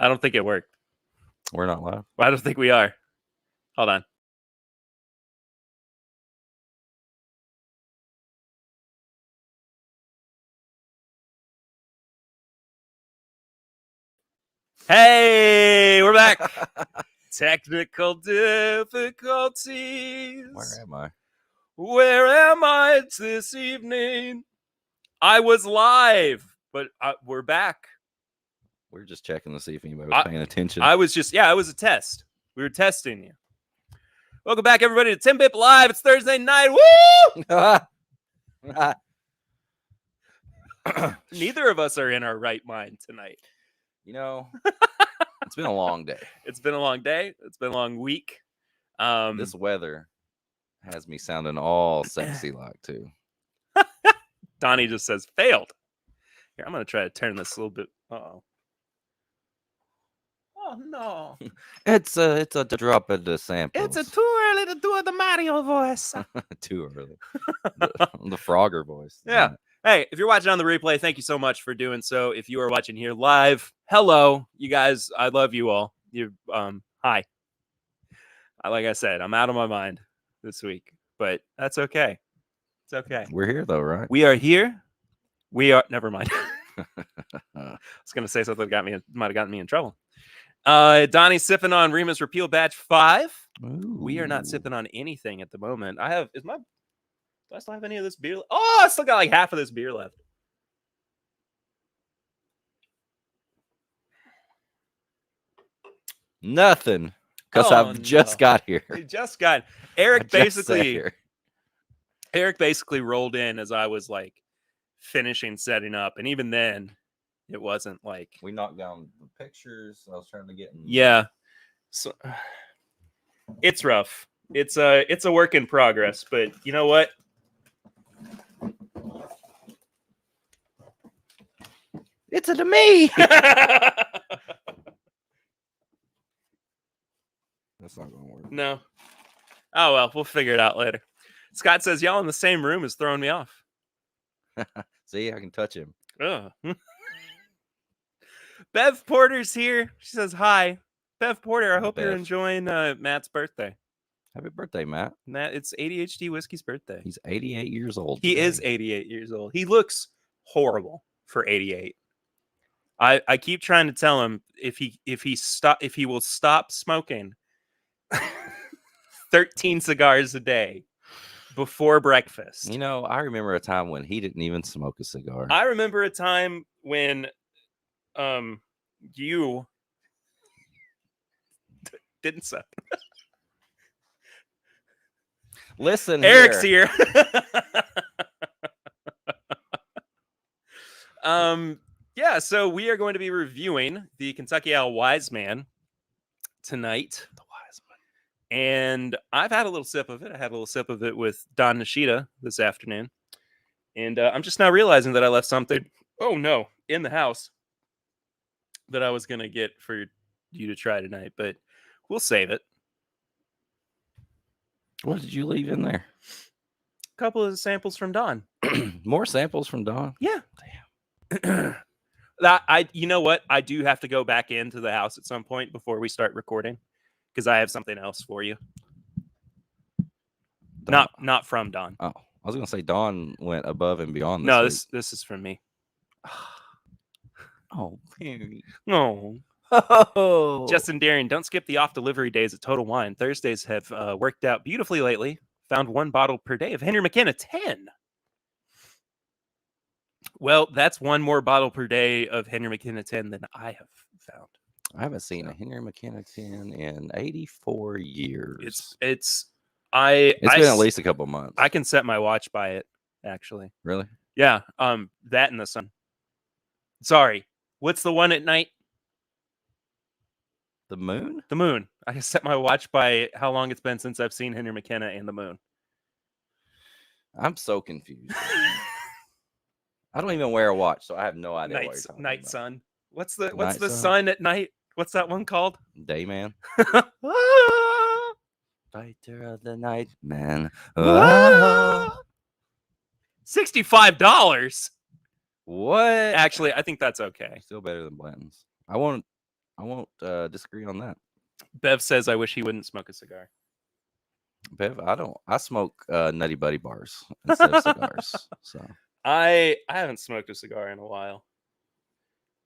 I don't think it worked. We're not live. I don't think we are. Hold on. Hey, we're back. Technical difficulties. Where am I? Where am I this evening? I was live, but we're back. We're just checking to see if anybody was paying attention. I was just, it was a test. We were testing you. Welcome back, everybody, to TIMBP Live. It's Thursday night. Woo! Neither of us are in our right mind tonight. You know, it's been a long day. It's been a long day. It's been a long week. This weather has me sounding all sexy like too. Donnie just says failed. Here, I'm going to try to turn this a little bit. Uh-oh. Oh, no. It's a drop of the sample. It's too early to do the Mario voice. Too early. The Frogger voice. Yeah. Hey, if you're watching on the replay, thank you so much for doing so. If you are watching here live, hello, you guys. I love you all. You, hi. Like I said, I'm out of my mind this week, but that's okay. It's okay. We're here though, right? We are here. We are. Never mind. I was going to say something that might have gotten me in trouble. Donnie's sipping on Remus Repeal Batch 5. Ooh. We are not sipping on anything at the moment. Do I still have any of this beer? Oh, I still got like half of this beer left. Nothing. Because I've just got here. You just got Eric basically rolled in as I was like finishing setting up. And even then, it wasn't like we knocked down the pictures. I was trying to get in. Yeah. So it's rough. It's a work in progress, but you know what? It's to me. That's not gonna work. No. Oh well, we'll figure it out later. Scott says y'all in the same room is throwing me off. See, I can touch him. Ugh. Bev Porter's here. She says hi. Bev Porter, I hope you're enjoying Matt's birthday. Happy birthday, Matt. Matt, it's ADHD Whiskey's birthday. He's 88 years old. He is 88 years old. He looks horrible for 88. I keep trying to tell him if he will stop smoking 13 cigars a day before breakfast. You know, I remember a time when he didn't even smoke a cigar. I remember a time when you didn't suck. Listen, Eric's here. Yeah, so we are going to be reviewing the Kentucky Owl Wiseman tonight. The Wiseman. And I've had a little sip of it. I had a little sip of it with Don Nishida this afternoon. And I'm just now realizing that I left something, in the house that I was going to get for you to try tonight. But we'll save it. What did you leave in there? A couple of samples from Don. More samples from Don? Yeah. Damn. You know what? I do have to go back into the house at some point before we start recording because I have something else for you. Don. Not from Don. Oh, I was gonna say Don went above and beyond. No, this is from me. Oh, Perry. No. Oh. Justin Darian, don't skip the off delivery days at Total Wine. Thursdays have worked out beautifully lately. Found 1 bottle per day of Henry McKenna 10. Well, that's 1 more bottle per day of Henry McKenna 10 than I have found. I haven't seen a Henry McKenna 10 in 84 years. It's been at least a couple months. I can set my watch by it, actually. Really? Yeah. That in the sun. Sorry. What's the one at night? The moon? The moon. I can set my watch by how long it's been since I've seen Henry McKenna and the moon. I'm so confused. I don't even wear a watch, so I have no idea what you're talking Night about. sun. What's the sun at night? What's that one called? Dayman. Fighter of the night, man. $65. What? Actually, I think that's okay. Still better than Blanton's. I want disagree on that. Bev says, I wish he wouldn't smoke a cigar. Bev, I don't. I smoke Nutty Buddy bars instead of cigars. So I haven't smoked a cigar in a while.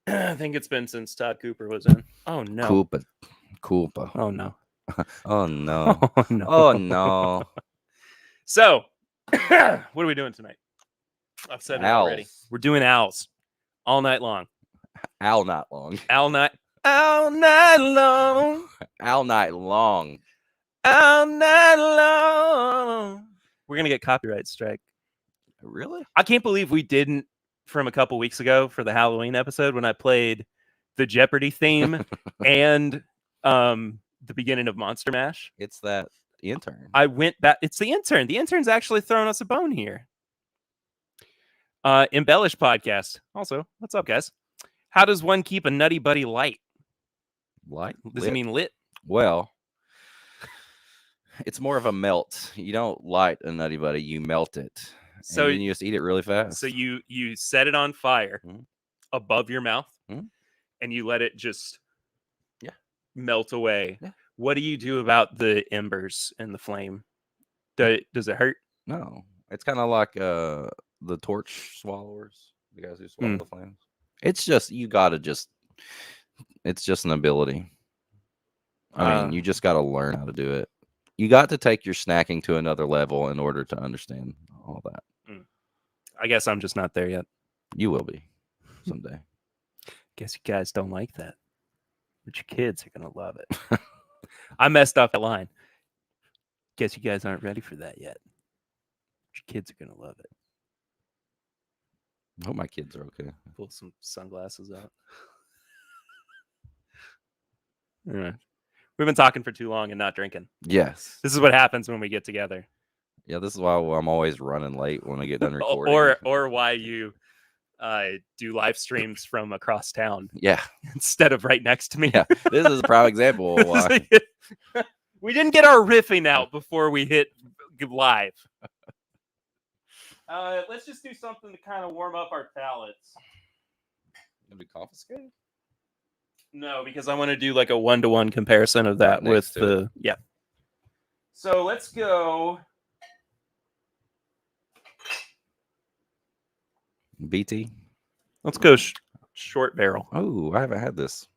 I think it's been since Todd Cooper was in. Oh, no. Koopa. Oh, no. Oh no. Oh, no. Oh no. So, what are we doing tonight? I've said it already. Owls. We're doing owls all night long. Owl night long. Owl night. All night long. Owl night long. All night long. We're going to get copyright strike. Really? I can't believe we didn't from a couple weeks ago for the Halloween episode when I played the Jeopardy theme and the beginning of Monster Mash. It's that intern. I went back. It's the intern. The intern's actually throwing us a bone here. Embellish podcast. Also, what's up, guys? How does one keep a Nutty Buddy light? Light? Does it mean lit? Well, it's more of a melt. You don't light a Nutty Buddy, you melt it. So and then you just eat it really fast. So you set it on fire above your mouth, and you let it just melt away. Yeah. What do you do about the embers and the flame? Does it hurt? No. It's kind of like the torch swallowers, the guys who swallow the flames. It's just it's just an ability. I mean, you just got to learn how to do it. You got to take your snacking to another level in order to understand all that. I guess I'm just not there yet. You will be someday. Guess you guys don't like that, but your kids are gonna love it. I messed up that line. Guess you guys aren't ready for that yet. But your kids are gonna love it. I hope my kids are okay. Pull some sunglasses out. Anyway, we've been talking for too long and not drinking. Yes. This is what happens when we get together. Yeah, this is why I'm always running late when I get done recording. Or why you do live streams from across town. Yeah. Instead of right next to me. Yeah. This is a prime example of why. We didn't get our riffing out before we hit live. Let's just do something to kind of warm up our palates. Gonna be confiscated? No, because I want to do like a 1-to-1 comparison of that with the yeah. So let's go. BT. Let's go short barrel. Oh, I haven't had this.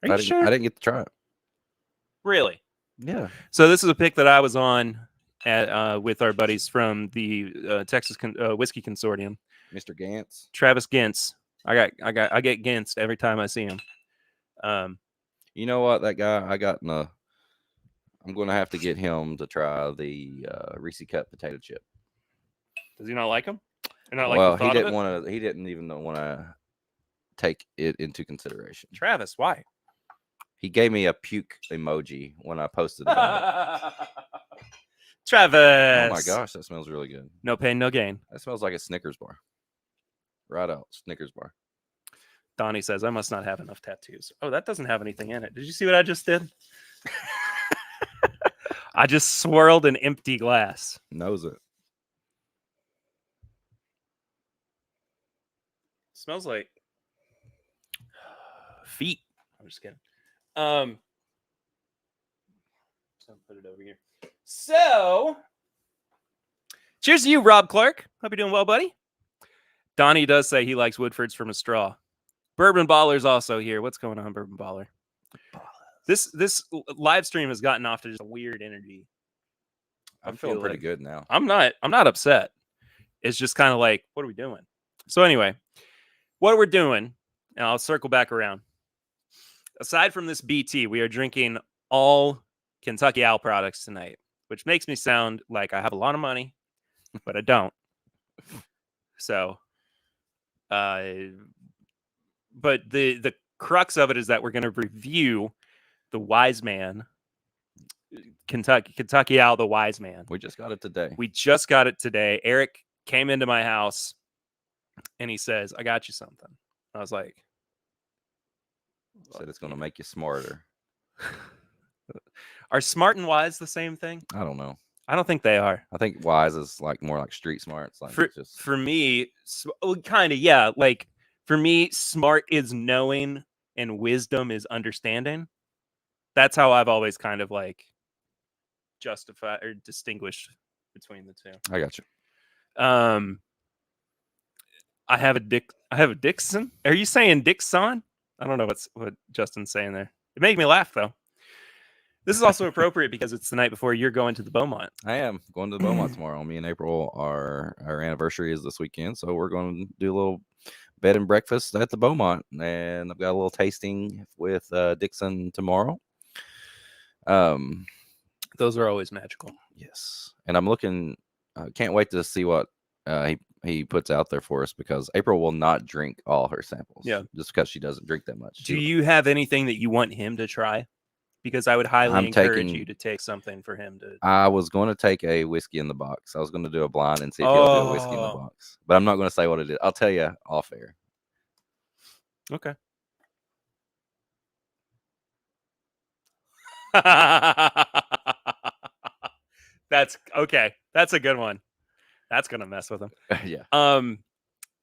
Are you sure? I didn't get to try it. Really? Yeah. So this is a pick that I was on at with our buddies from the Texas Whiskey Consortium. Mr. Gantz. Travis Gintz. I get Gintz every time I see him. You know what? That guy, I'm going to have to get him to try the Reese Cup potato chip. Does he not like him? Well, he didn't even want to take it into consideration. Travis, why? He gave me a puke emoji when I posted about it. Travis. Oh my gosh, that smells really good. No pain, no gain. That smells like a Snickers bar. Right out, Snickers bar. Donnie says, I must not have enough tattoos. Oh, that doesn't have anything in it. Did you see what I just did? I just swirled an empty glass. Knows it. Smells like feet. I'm just kidding. So put it over here. So, cheers to you, Rob Clark. Hope you're doing well, buddy. Donnie does say he likes Woodford's from a straw. Bourbon Baller's also here. What's going on, Bourbon Baller? This live stream has gotten off to just a weird energy. I'm feeling pretty good now. I'm not upset. It's just kind of like, what are we doing? So anyway, what we're doing, and I'll circle back around. Aside from this BT, we are drinking all Kentucky Owl products tonight, which makes me sound like I have a lot of money, but I don't. So, but the crux of it is that we're going to review the Wiseman, Kentucky Owl, the Wiseman. We just got it today. Eric came into my house and he says, I got you something. I was like, said it's going to make you smarter. Are smart and wise the same thing? I don't know. I don't think they are. I think wise is like more like street smart. It's like for me, kind of, yeah. Like for me, smart is knowing and wisdom is understanding. That's how I've always kind of like justified or distinguished between the two. I got you. I have a Dixon. Are you saying Dixon? I don't know what Justin's saying there. It made me laugh though. This is also appropriate because it's the night before you're going to the Beaumont. I am going to the Beaumont tomorrow. Me and April, our anniversary is this weekend, so we're going to do a little bed and breakfast at the Beaumont, and I've got a little tasting with Dixon tomorrow. Those are always magical. Yes, and I'm looking. Can't wait to see what he puts out there for us, because April will not drink all her samples. Yeah, just because she doesn't drink that much. Do you have anything that you want him to try? Because I would highly encourage you to take something for him to. I was going to take a whiskey in the box. I was going to do a blind and see if he'll do a whiskey in the box, but I'm not going to say what it is. I'll tell you off air. Okay. That's okay. That's a good one. That's gonna mess with him. Yeah.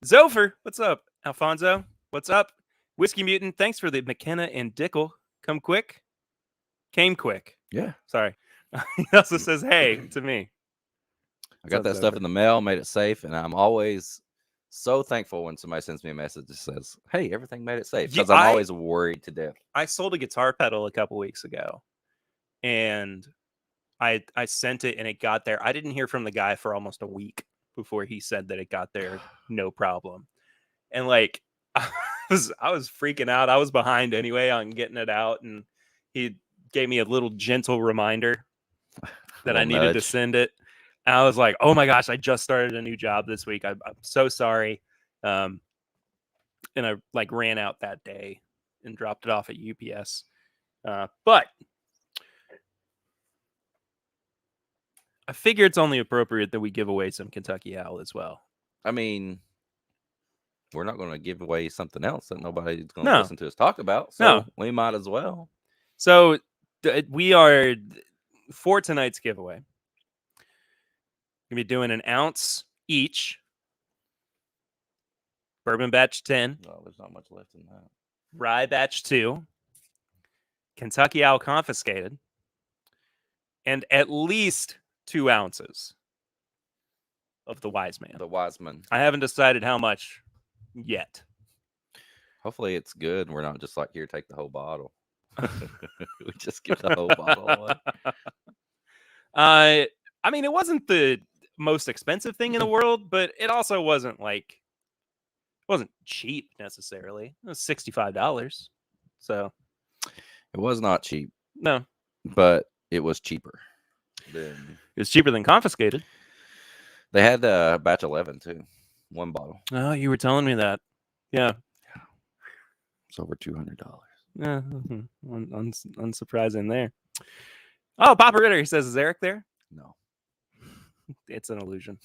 Zopher, what's up? Alfonso, what's up? Whiskey Mutant, thanks for the McKenna and Dickel. Came quick. Yeah. Sorry. He also says, "Hey" to me. I got that stuff in the mail, made it safe, and I'm always so thankful when somebody sends me a message that says, "Hey, everything made it safe," because I'm always worried to death. I sold a guitar pedal a couple weeks ago, and I sent it and it got there. I didn't hear from the guy for almost a week before he said that it got there, no problem. And like I was freaking out. I was behind anyway on getting it out, and he gave me a little gentle reminder that I needed to send it. And I was like, "Oh my gosh, I just started a new job this week. I'm so sorry." And I like ran out that day and dropped it off at UPS. But I figure it's only appropriate that we give away some Kentucky Owl as well. I mean, we're not going to give away something else that nobody's going to listen to us talk about. So we might as well. So we are, for tonight's giveaway, going to be doing an ounce each. Bourbon Batch 10. Oh, there's not much left in that. Rye Batch 2. Kentucky Owl Confiscated. And at least 2 ounces of the Wiseman. The Wiseman. I haven't decided how much yet. Hopefully it's good. We're not just like, here, take the whole bottle. We just give the whole bottle away. I mean, it wasn't the most expensive thing in the world, but it also wasn't cheap necessarily. It was $65. So it was not cheap. No. But it was cheaper. It was cheaper than Confiscated. They had batch 11 too. 1 bottle. Oh, you were telling me that. Yeah. It's over $200. Yeah. Unsurprising there. Oh, Papa Ritter, he says, is Eric there? No. It's an illusion.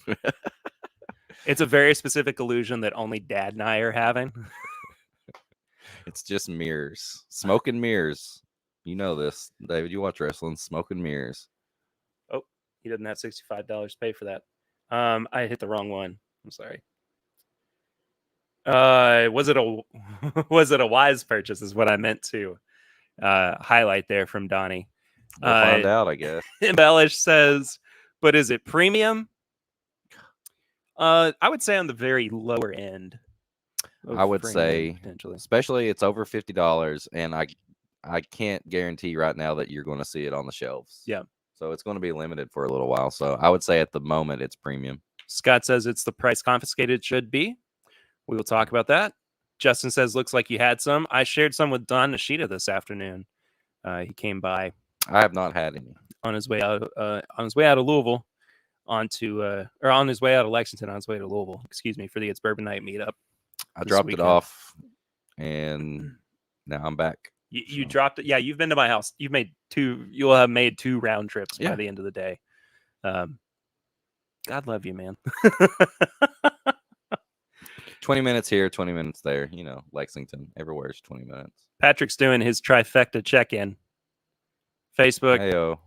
It's a very specific illusion that only Dad and I are having. It's just mirrors. Smoke and mirrors. You know this, David. You watch wrestling. Smoke and mirrors. Oh, he doesn't have $65 to pay for that. I hit the wrong one. I'm sorry. Was it a wise purchase is what I meant to highlight there from Donnie. We'll find out, I guess. Embellish says, but is it premium? I would say on the very lower end. I would say, especially it's over $50, and I can't guarantee right now that you're going to see it on the shelves. Yeah. So it's going to be limited for a little while. So I would say at the moment it's premium. Scott says it's the price Confiscated should be. We will talk about that. Justin says, looks like you had some. I shared some with Don Nishida this afternoon. He came by. I have not had any. On his way out of Louisville, on his way out of Lexington, on his way to Louisville, for the It's Bourbon Night meetup. I dropped it off, and now I'm back. You dropped it. Yeah, you've been to my house. You'll have made 2 round trips by the end of the day. God love you, man. 20 minutes here, 20 minutes there. You know, Lexington, everywhere's 20 minutes. Patrick's doing his trifecta check-in. Facebook. Heyo.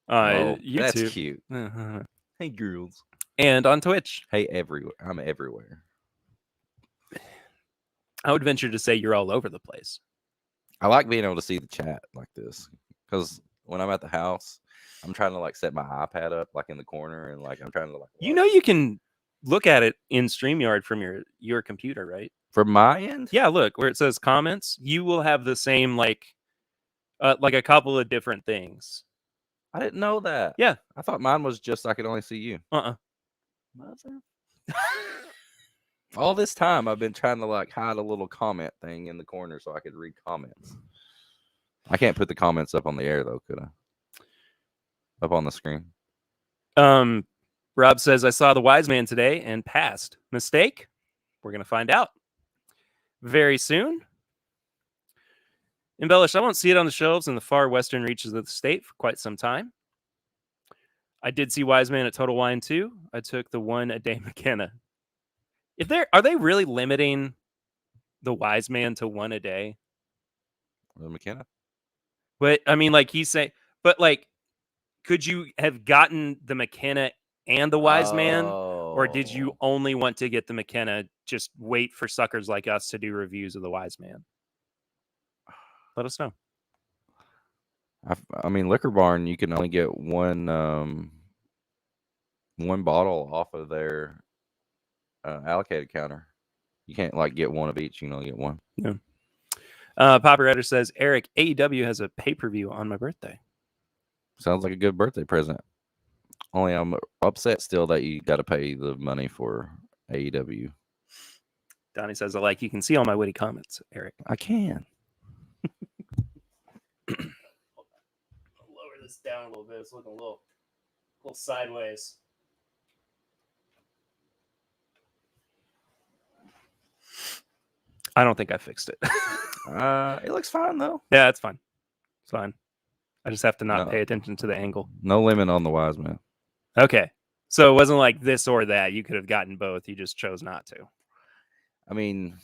YouTube. That's cute. Hey, girls. And on Twitch. Hey, everywhere. I'm everywhere. I would venture to say you're all over the place. I like being able to see the chat like this because when I'm at the house, I'm trying to like set my iPad up like in the corner and like I'm trying to like. You know, you can look at it in StreamYard from your computer, right? From my end? Yeah, look where it says comments. You will have the same like a couple of different things. I didn't know that. Yeah. I thought mine was just I could only see you. Mother. All this time I've been trying to like hide a little comment thing in the corner so I could read comments. I can't put the comments up on the air though, could I? Up on the screen. Rob says, I saw the Wiseman today and passed. Mistake? We're going to find out very soon. Embellish, I won't see it on the shelves in the far western reaches of the state for quite some time. I did see Wiseman at Total Wine too. I took the 1 a day McKenna. Are they really limiting the Wiseman to 1 a day? The McKenna? But I mean, like he's saying, but like, could you have gotten the McKenna and the Wiseman, or did you only want to get the McKenna? Just wait for suckers like us to do reviews of the Wiseman. Let us know. I mean, Liquor Barn, you can only get one bottle off of their allocated counter. You can't like get one of each. You can only get one. Yeah. Papa Redder says, Eric, AEW has a pay-per-view on my birthday. Sounds like a good birthday present. Only I'm upset still that you got to pay the money for AEW. Donnie says, you can see all my witty comments, Eric. I can. I'll lower this down a little bit. It's looking a little sideways. I don't think I fixed it. It looks fine though. Yeah, it's fine. It's fine. I just have to not pay attention to the angle. No limit on the Wiseman. Okay. So it wasn't like this or that. You could have gotten both. You just chose not to. I mean,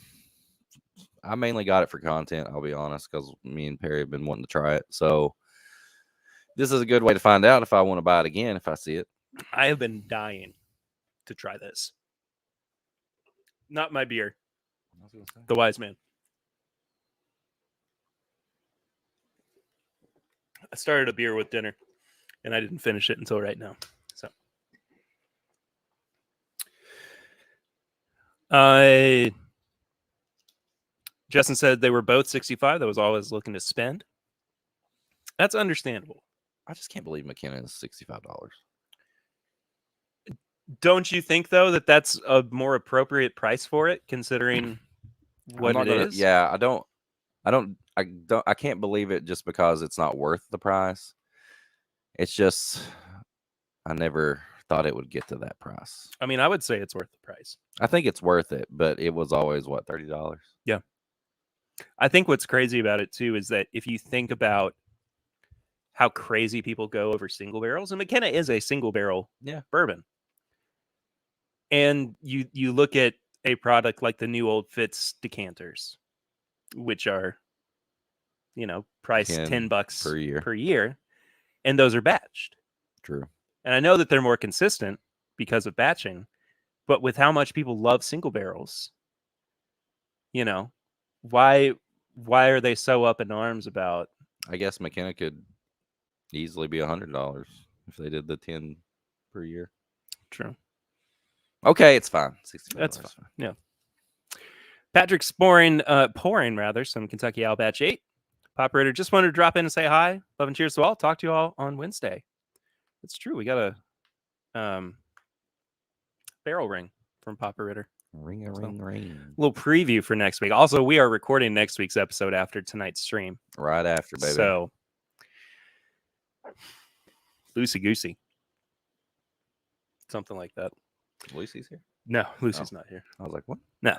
I mainly got it for content, I'll be honest, because me and Perry have been wanting to try it. So this is a good way to find out if I want to buy it again if I see it. I have been dying to try this. Not my beer. The Wiseman. I started a beer with dinner, and I didn't finish it until right now. So, Justin said they were both 65. That was all I was looking to spend. That's understandable. I just can't believe McKenna is $65. Don't you think though that that's a more appropriate price for it, considering what it is? Yeah, I can't believe it just because it's not worth the price. It's just I never thought it would get to that price. I mean, I would say it's worth the price. I think it's worth it, but it was always what, $30? Yeah. I think what's crazy about it too is that if you think about how crazy people go over single barrels, and McKenna is a single barrel bourbon. And you look at a product like the new Old Fitz decanters, which are, priced $10 per year, and those are batched. True. And I know that they're more consistent because of batching, but with how much people love single barrels, why are they so up in arms about? I guess McKenna could easily be $100 if they did the 10 per year. True. Okay, it's fine. That's fine. Yeah. Patrick's pouring some Kentucky Owl Batch 8. Operator, just wanted to drop in and say hi. Love and cheers to all. Talk to you all on Wednesday. It's true. We got a barrel ring from Papa Ritter. Ring. A little preview for next week. Also, we are recording next week's episode after tonight's stream. Right after, baby. So, loosey-goosey. Something like that. Lucy's here? No, Lucy's not here. I was like, what? No.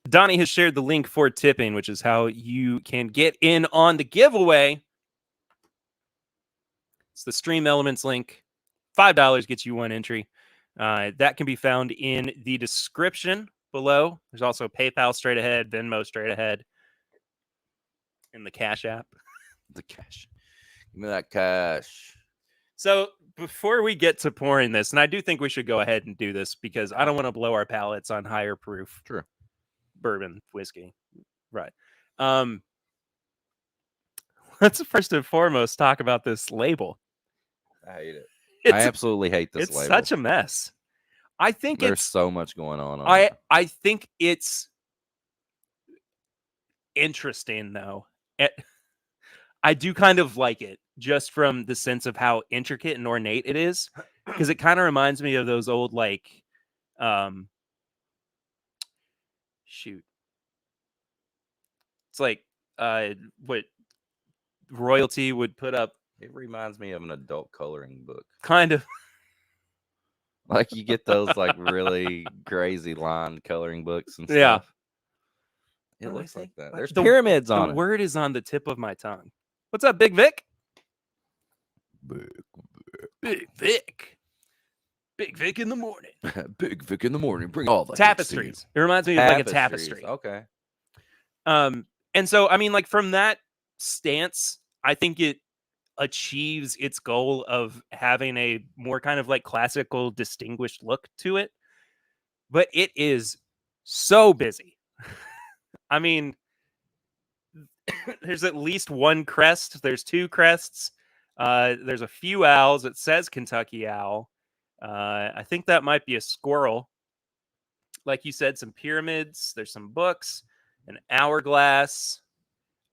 Donnie has shared the link for tipping, which is how you can get in on the giveaway. It's the Stream Elements link. $5 gets you one entry. That can be found in the description below. There's also PayPal straight ahead, Venmo straight ahead, and the Cash app. The cash. Give me that cash. So before we get to pouring this, and I do think we should go ahead and do this because I don't want to blow our palates on higher proof True. bourbon whiskey. Right. Let's first and foremost talk about this label. I hate it. It's, I absolutely hate this it's label. such a mess. I think There's it's so much going on it. I think it's interesting though. I do kind of like it just from the sense of how intricate and ornate it is, because it kind of reminds me of those old shoot. It's like what royalty would put up. It reminds me of an adult coloring book. Kind of. Like you get those like really crazy line coloring books and stuff. Yeah. It looks like that. There's the, pyramids on the it. word is on the tip of my tongue. What's up, Big Vic? Big Vic. Big Vic in the morning. Big Vic in the morning. Bring all the tapestries. It reminds me of like a tapestry. Okay. And so I mean, like from that stance, I think it achieves its goal of having a more kind of like classical, distinguished look to it. But it is so busy. I mean, there's at least one crest. There's two crests. There's a few owls. It says Kentucky Owl. I think that might be a squirrel. Like you said, some pyramids. There's some books, an hourglass,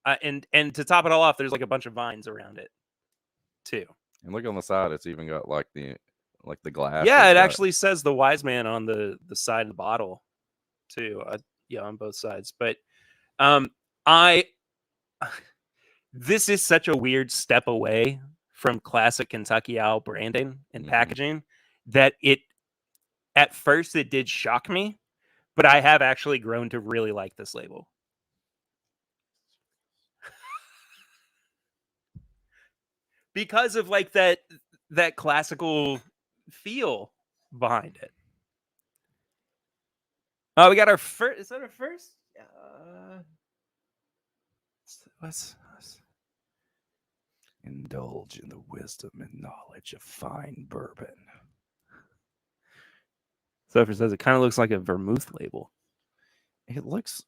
and to top it all off, there's like a bunch of vines around it, too. And look on the side; it's even got like the glass. Yeah, it actually says the Wiseman on the side of the bottle, too. Yeah, on both sides. But this is such a weird step away from classic Kentucky Owl branding and packaging that at first it did shock me, but I have actually grown to really like this label. Because of like that classical feel behind it. Oh, we got our first. Is that our first? Let's indulge in the wisdom and knowledge of fine bourbon. Sofer says it kind of looks like a vermouth label. It looks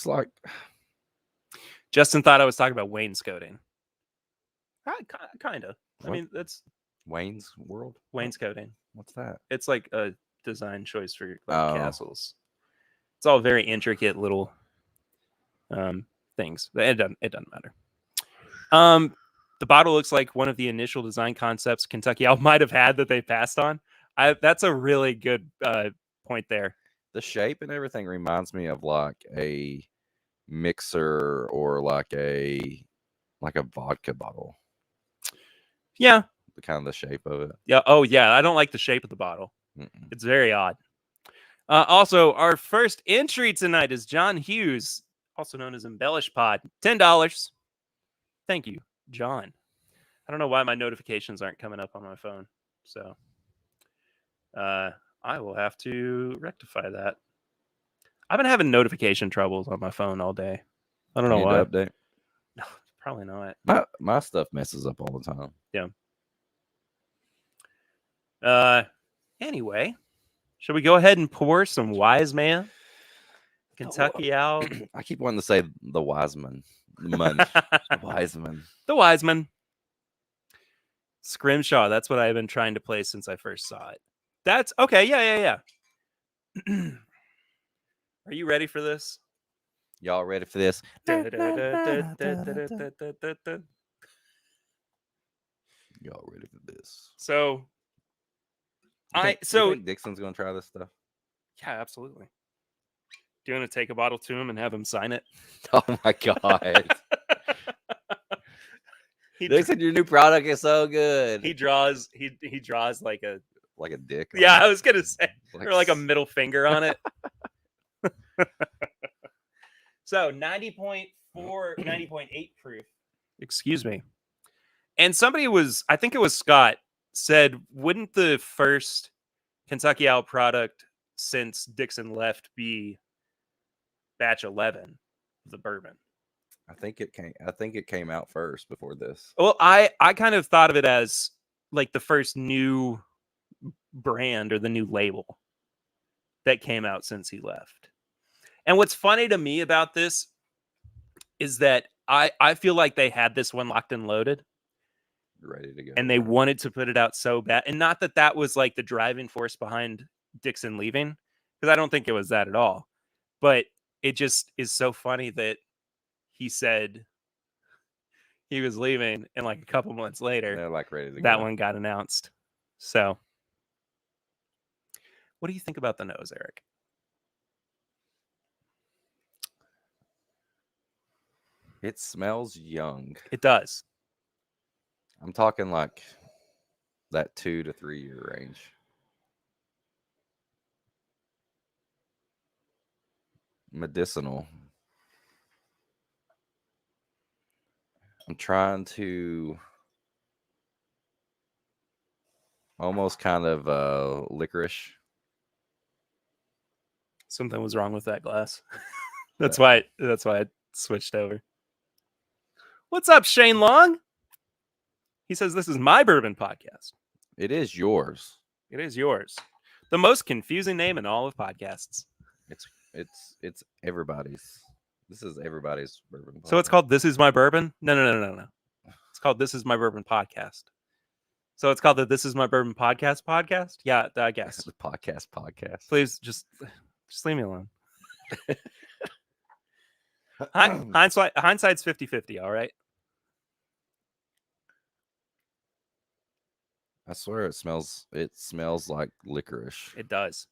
like. Justin thought I was talking about wainscoting. Kind of. I mean, that's Wayne's World. Wainscoting. What's that? It's like a design choice for castles. It's all very intricate little things. It doesn't matter. The bottle looks like one of the initial design concepts Kentucky Owl might have had that they passed on. That's a really good point there. The shape and everything reminds me of like a mixer or like a vodka bottle. Yeah. The kind of the shape of it. Yeah. Oh, yeah. I don't like the shape of the bottle. It's very odd. Also, our first entry tonight is John Hughes, also known as Embellish Pod. $10. Thank you, John. I don't know why my notifications aren't coming up on my phone. So I will have to rectify that. I've been having notification troubles on my phone all day. I don't know why. Update? No, probably not. My stuff messes up all the time. Yeah. Anyway, should we go ahead and pour some Wiseman? Kentucky Owl. I keep wanting to say the Wiseman. The Wiseman. The Wiseman. Scrimshaw. That's what I've been trying to play since I first saw it. That's okay. Yeah. Are you ready for this? Y'all ready for this? Y'all ready for this? So, you think Dixon's gonna try this stuff? Yeah, absolutely. Do you want to take a bottle to him and have him sign it? Oh my god! Dixon, your new product is so good. He draws like a dick. Yeah, I was gonna say, or like a middle finger on it. So 90.4, 90.8 proof. Excuse me. And somebody I think it was Scott, said, wouldn't the first Kentucky Owl product since Dixon left be batch 11 of the bourbon? I think it came out first before this. Well, I kind of thought of it as like the first new brand or the new label that came out since he left. And what's funny to me about this is that I feel like they had this one locked and loaded Ready to go. and they wanted to put it out so bad. And not that that was like the driving force behind Dixon leaving, because I don't think it was that at all. But it just is so funny that he said he was leaving, and like a couple months later, They're like ready to that go. one got announced. So, what do you think about the nose, Eric? It smells young. It does. I'm talking like that 2 to 3 year range. Medicinal. I'm trying to almost kind of licorice. Something was wrong with that glass. That's why I switched over. What's up, Shane Long? He says this is my bourbon podcast. It is yours. It is yours. The most confusing name in all of podcasts. It's everybody's. This is everybody's bourbon. So it's called This Is My Bourbon? No. It's called This Is My Bourbon Podcast. So it's called the This Is My Bourbon Podcast? Yeah, I guess. the podcast. Please just leave me alone. Hindsight's 50-50, all right? I swear it smells like licorice. It does.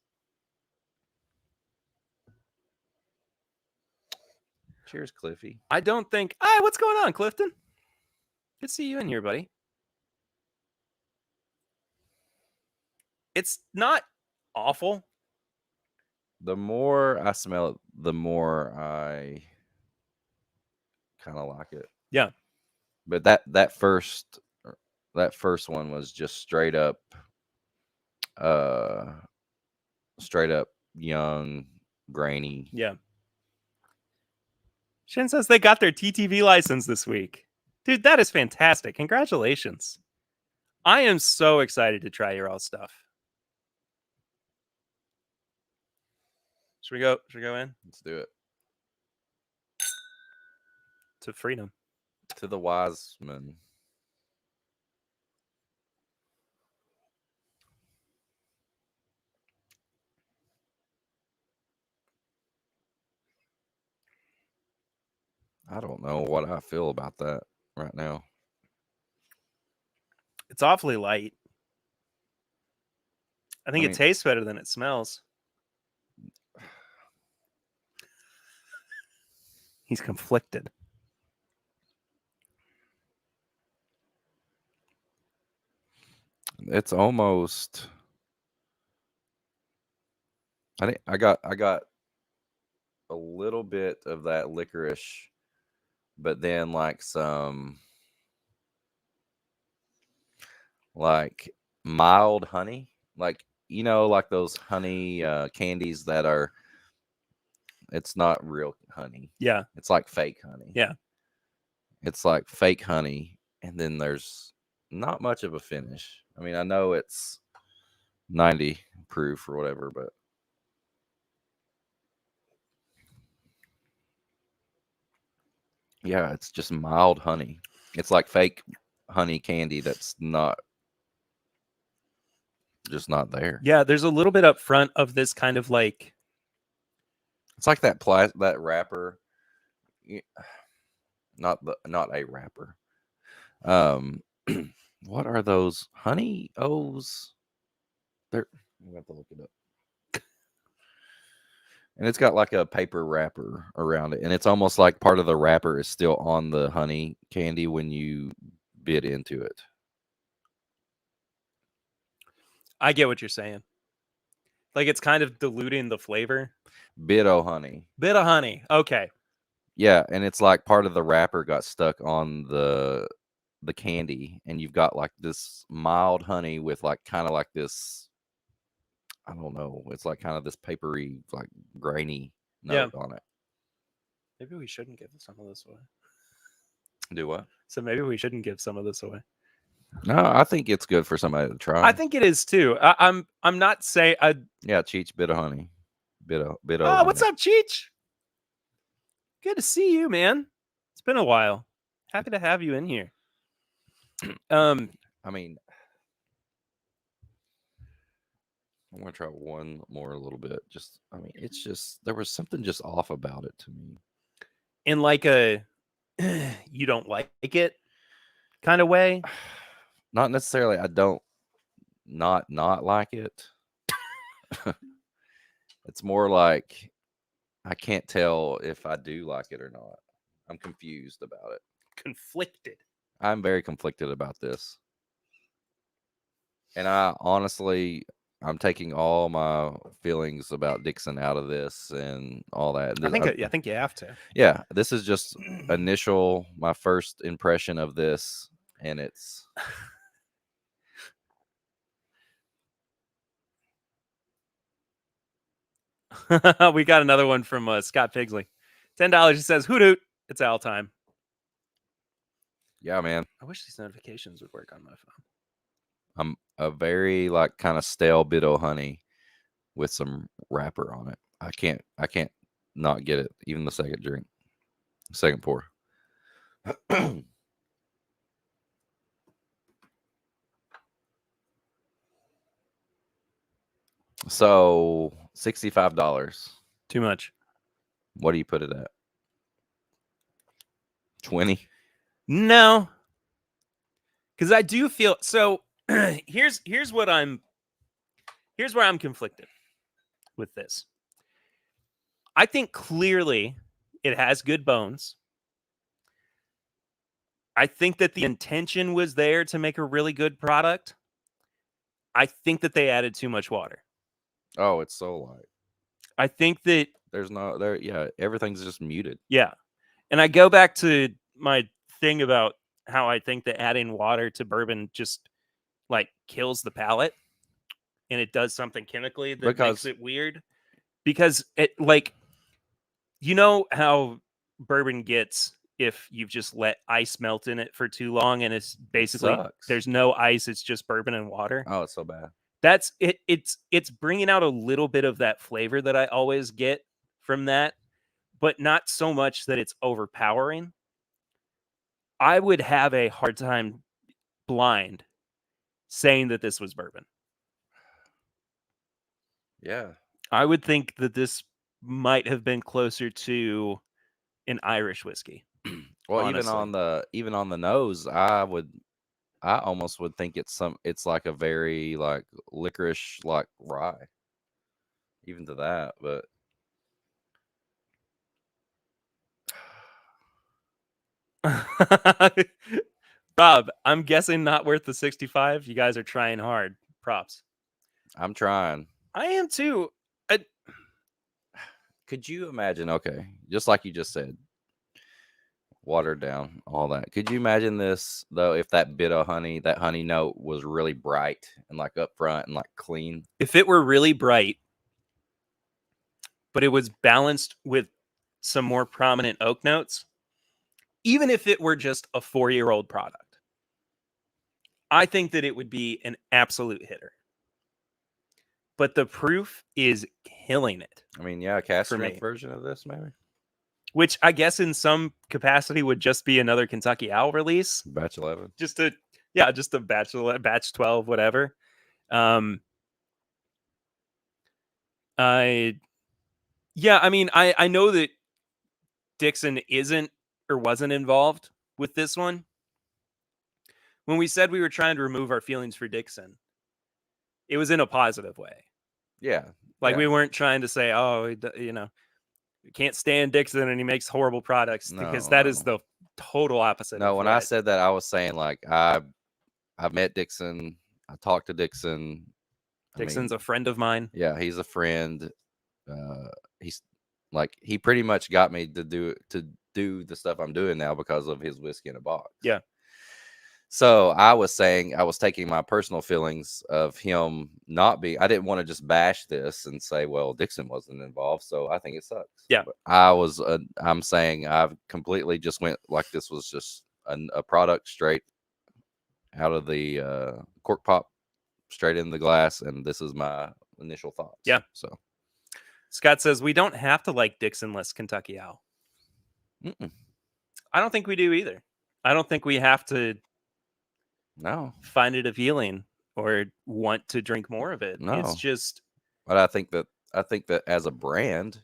Cheers, Cliffy. I don't think... Hi, what's going on, Clifton? Good to see you in here, buddy. It's not awful. The more I smell it, the more I kind of like it. Yeah. But that first one was just straight up young, grainy. Yeah. Shin says they got their TTV license this week. Dude, that is fantastic. Congratulations. I am so excited to try your all stuff. Should we go in? Let's do it. To freedom. To the Wiseman. I don't know what I feel about that right now. It's awfully light. I think it tastes better than it smells. He's conflicted. It's almost. I think I got a little bit of that licorice, but then like some like mild honey, like like those honey candies that are. It's not real honey. Yeah. It's like fake honey. Yeah. It's like fake honey, and then there's not much of a finish. I mean, I know it's 90 proof or whatever, but yeah, it's just mild honey. It's like fake honey candy that's just not there. Yeah, there's a little bit up front of this kind of like... It's like that that wrapper. Not a wrapper. What are those honey O's? I'm gonna have to look it up. And it's got like a paper wrapper around it, and it's almost like part of the wrapper is still on the honey candy when you bit into it. I get what you're saying. Like it's kind of diluting the flavor. Bit of honey. Okay. Yeah, and it's like part of the wrapper got stuck on the candy, and you've got like this mild honey with like kind of like this, I don't know, it's like kind of this papery, like grainy note on it. Maybe we shouldn't give some of this away. Do what? So maybe we shouldn't give some of this away. No, I think it's good for somebody to try. I think it is too. I'm not saying. Yeah, Cheech, bit of honey, bit of Oh, what's honey. up, Cheech? Good to see you, man. It's been a while. Happy to have you in here. I mean, I'm gonna try one more a little bit. Just, I mean, it's just there was something just off about it to me. in like a you don't like it kind of way. Not necessarily. I don't not like it. It's more like I can't tell if I do like it or not. I'm confused about it. Conflicted. I'm very conflicted about this. And I honestly, I'm taking all my feelings about Dixon out of this and all that. I think you have to. Yeah, this is just my first impression of this, and it's We got another one from Scott Pigsley. $10. He says, "Hoot hoot, it's owl time." yeah, man. I wish these notifications would work on my phone. I'm a very like kind of stale bit of honey with some wrapper on it. I can't not get it. Even the second drink, second pour. So $65. Too much. What do you put it at? 20? No, because I do feel so. Here's where I'm conflicted with this. I think clearly it has good bones. I think that the intention was there to make a really good product. I think that they added too much water. Oh, it's so light. I think that There's no there. Yeah, everything's just muted. yeah. And I go back to my thing about how I think that adding water to bourbon just like kills the palate and it does something chemically that makes it weird. Because it like you know how bourbon gets if you've just let ice melt in it for too long and it's basically there's no ice, it's just bourbon and water. Oh, it's so bad. That's it. It's bringing out a little bit of that flavor that I always get from that, but not so much that it's overpowering. I would have a hard time blind saying that this was bourbon. Yeah. I would think that this might have been closer to an Irish whiskey. Well, honestly. even on the nose, I almost would think it's like a very like licorice like rye. Even to that, but Bob, I'm guessing not worth the 65. You guys are trying hard. Props. I'm trying. I am too. Could you imagine? Okay, just like you just said, watered down, all that. Could you imagine this though? If that bit of honey, that honey note was really bright and like up front and like clean. If it were really bright, but it was balanced with some more prominent oak notes, even if it were just a 4-year-old product, I think that it would be an absolute hitter. But the proof is killing it. I mean, yeah, a cast strength version of this, maybe. Which I guess in some capacity would just be another Kentucky Owl release. Batch 11. Just a batch 12, whatever. I mean, I know that Dixon isn't or wasn't involved with this one. When we said we were trying to remove our feelings for Dixon, it was in a positive way. Yeah. Like we weren't trying to say, oh, you know, we can't stand Dixon and he makes horrible products, because that is the total opposite. No, when I said that, I was saying like I've met Dixon. I talked to Dixon. Dixon's a friend of mine. Yeah, he's a friend. He's like he pretty much got me to do the stuff I'm doing now because of his whiskey in a box. Yeah. So I was saying I was taking my personal feelings of him not being. I didn't want to just bash this and say, well, Dixon wasn't involved, so I think it sucks. Yeah. But I'm saying I've completely just went like this was just a product straight out of the cork pop straight in the glass, and this is my initial thoughts. Yeah. So Scott says we don't have to like Dixonless Kentucky Owl. mm-mm. I don't think we do either. I don't think we have to No, find it appealing or want to drink more of it. No. It's just, but I think that as a brand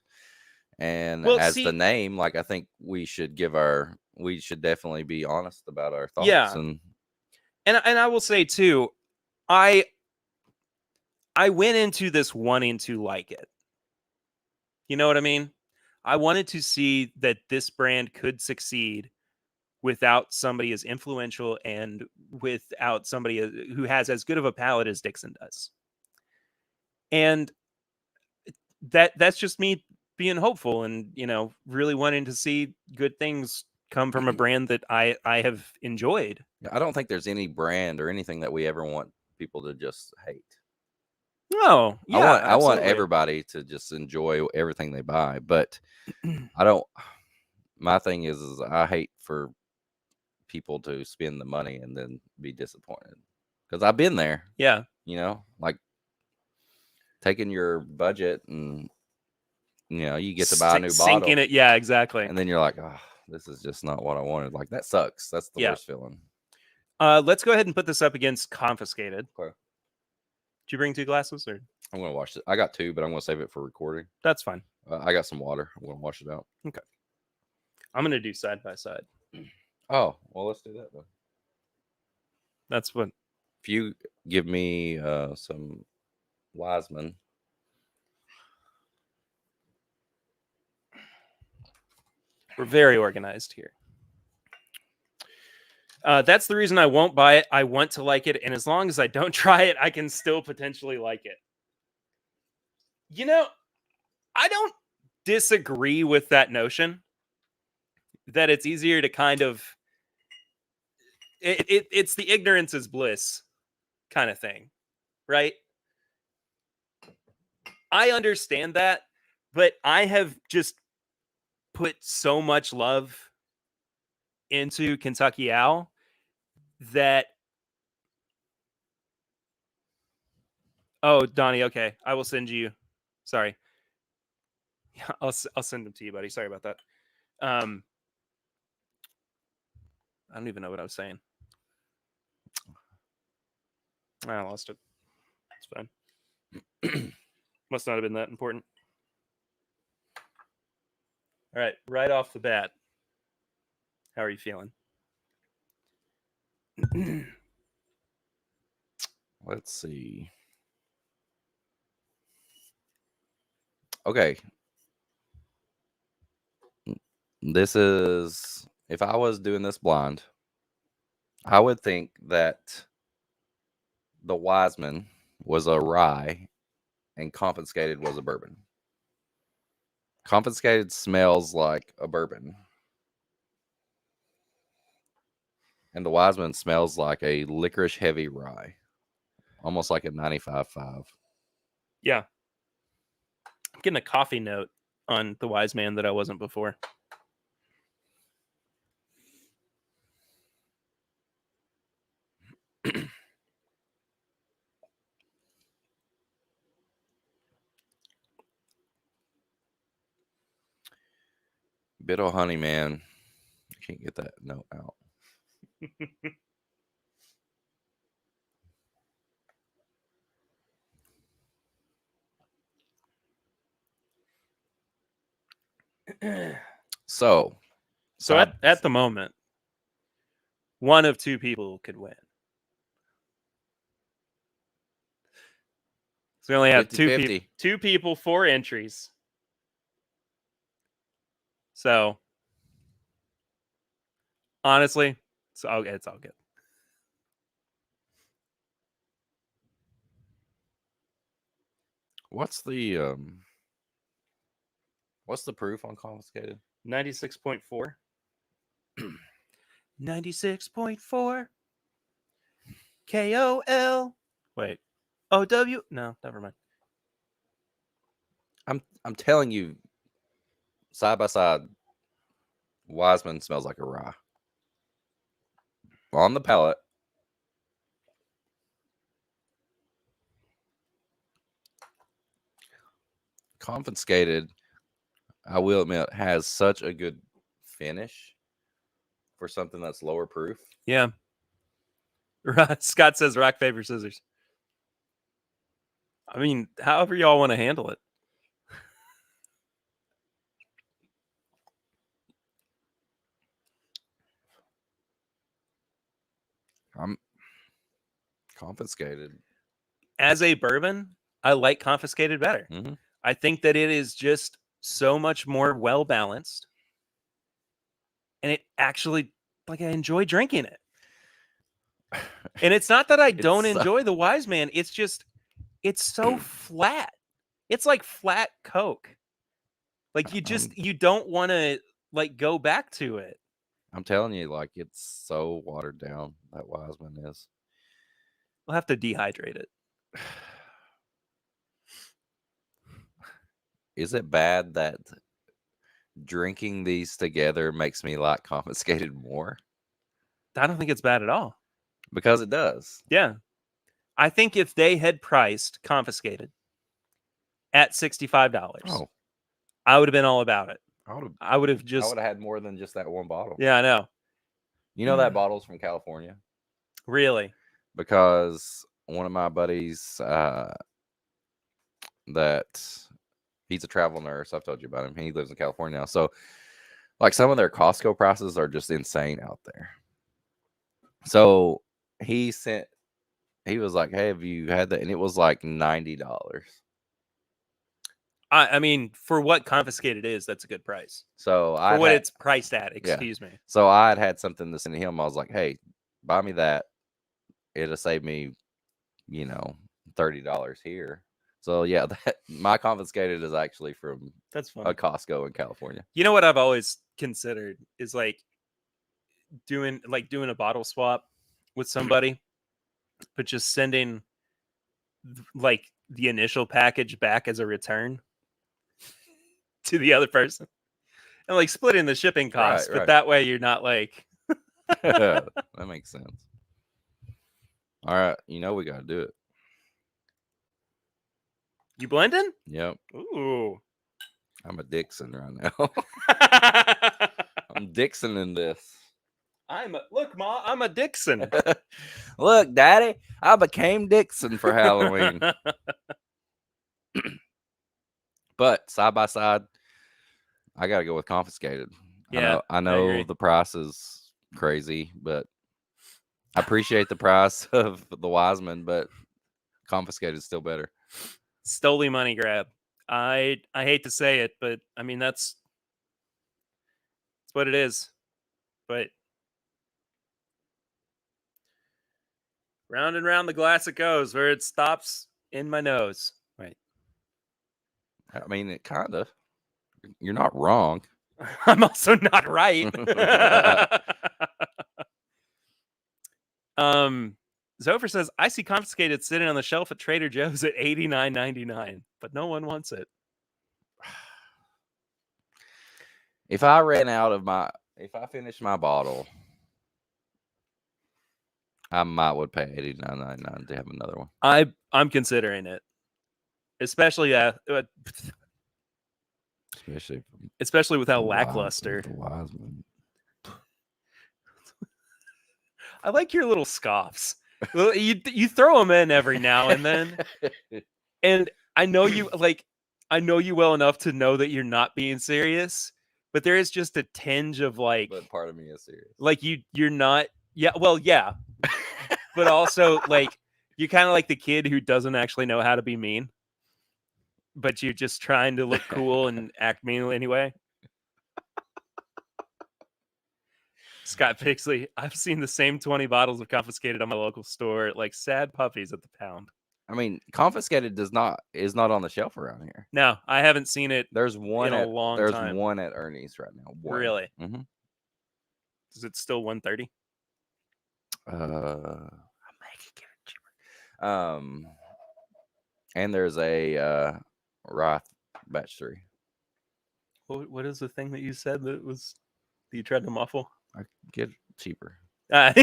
and Well, as see- the name, like I think we should definitely be honest about our thoughts. Yeah. and I will say too, I went into this wanting to like it. You know what I mean? I wanted to see that this brand could succeed without somebody as influential and without somebody who has as good of a palate as Dixon does. And that's just me being hopeful and, you know, really wanting to see good things come from a brand that I have enjoyed. I don't think there's any brand or anything that we ever want people to just hate. No, yeah, I want absolutely. everybody to just enjoy everything they buy, but I don't. My thing is I hate for people to spend the money and then be disappointed, because I've been there. Yeah. You know, like taking your budget and you get to buy a new bottle, sinking it. Yeah, exactly. and then you're like, oh, this is just not what I wanted. Like that sucks. That's the worst feeling. Let's go ahead and put this up against Confiscated. Okay. Did you bring 2 glasses, or I'm gonna wash it. I got 2, but I'm gonna save it for recording. that's fine. I got some water. I'm gonna wash it out. Okay. I'm gonna do side by side. Oh, well, let's do that then. That's what. If you give me some Wiseman. We're very organized here. That's the reason I won't buy it. I want to like it, and as long as I don't try it, I can still potentially like it. You know, I don't disagree with that notion that it's easier to kind of it's the ignorance is bliss kind of thing, right? I understand that, but I have just put so much love into Kentucky Owl that Donnie, okay, I will send you. Sorry, I'll send them to you, buddy. Sorry about that. I don't even know what I was saying. I lost it. It's fine. Must not have been that important. All right, right off the bat, how are you feeling? Let's see. Okay. This is, if I was doing this blind, I would think that the Wiseman was a rye and Confiscated was a bourbon. Confiscated smells like a bourbon, and the Wiseman smells like a licorice heavy rye, almost like a 95.5. Yeah. I'm getting a coffee note on the Wiseman that I wasn't before. Bit of honey, man. I can't get that note out. So at the moment, one of 2 people could win. So we only have 2 people, 4 entries. So honestly, it's all good. What's the proof on Confiscated? 96.4. 96.4 KOL. Wait. OW? No, never mind. I'm telling you, side by side, Wiseman smells like a rye. On the palate, Confiscated, I will admit, has such a good finish for something that's lower proof. Yeah. Scott says rock, paper, scissors. I mean, however y'all want to handle it. I'm Confiscated. As a bourbon, I like Confiscated better. Mm-hmm. I think that it is just so much more well balanced, and it actually, like, I enjoy drinking it. And it's not that I don't enjoy the Wiseman. It's just, it's so flat. It's like flat Coke. Like, you don't want to, like, go back to it. I'm telling you, like, it's so watered down, that Wiseman is. We'll have to dehydrate it. Is it bad that drinking these together makes me like Confiscated more? I don't think it's bad at all. Because it does. Yeah. I think if they had priced Confiscated at $65, Oh, I would have been all about it. I would have had more than just that one bottle. Yeah, I know. You know that bottle's from California? Really? Because one of my buddies, that he's a travel nurse. I've told you about him. He lives in California now. So, like, some of their Costco prices are just insane out there. So he was like, "Hey, have you had that?" And it was like $90. I mean, for what Confiscated is, that's a good price. So for what it's priced at, excuse me. So I had something to send to him. I was like, "Hey, buy me that. It'll save me, $30 here." So yeah, my Confiscated is actually from That's a fun. Costco in California. You know what I've always considered is like doing a bottle swap with somebody, but just sending like the initial package back as a return to the other person, and like splitting the shipping costs. Right. But that way, you're not like That makes sense. All right, we got to do it. You blending? Yep. Ooh. I'm a Dixon right now. I'm Dixon in this. Look, Ma, I'm a Dixon. Look, Daddy, I became Dixon for Halloween. But side by side, I got to go with Confiscated. Yeah, I know the price is crazy, but I appreciate the price of the Wiseman, but Confiscated is still better. Stoli money grab. I hate to say it, but I mean that's what it is. But round and round the glass it goes, where it stops in my nose. Right. I mean, it kind of. You're not wrong. I'm also not right. Zofer says, I see Confiscated sitting on the shelf at Trader Joe's at $89.99, but no one wants it. If I finished my bottle, I would pay $89.99 to have another one. I'm considering it, especially with how lackluster. Wiseman. I like your little scoffs. You throw them in every now and then, and I know you well enough to know that you're not being serious, but there is just a tinge of like. But part of me is serious. Like you're not. Yeah. Well, yeah. But also, like, you're kind of like the kid who doesn't actually know how to be mean, but you're just trying to look cool and act mean anyway. Scott Pixley, I've seen the same 20 bottles of Confiscated on my local store, like sad puppies at the pound. I mean, Confiscated is not on the shelf around here. No, I haven't seen it. There's one in a long time. There's one at Ernie's right now. One. Really? Mm-hmm. Is it still $130? I might get it cheaper. And there's a Roth batch 3. What is the thing that you said that you tried to muffle? I get it cheaper. I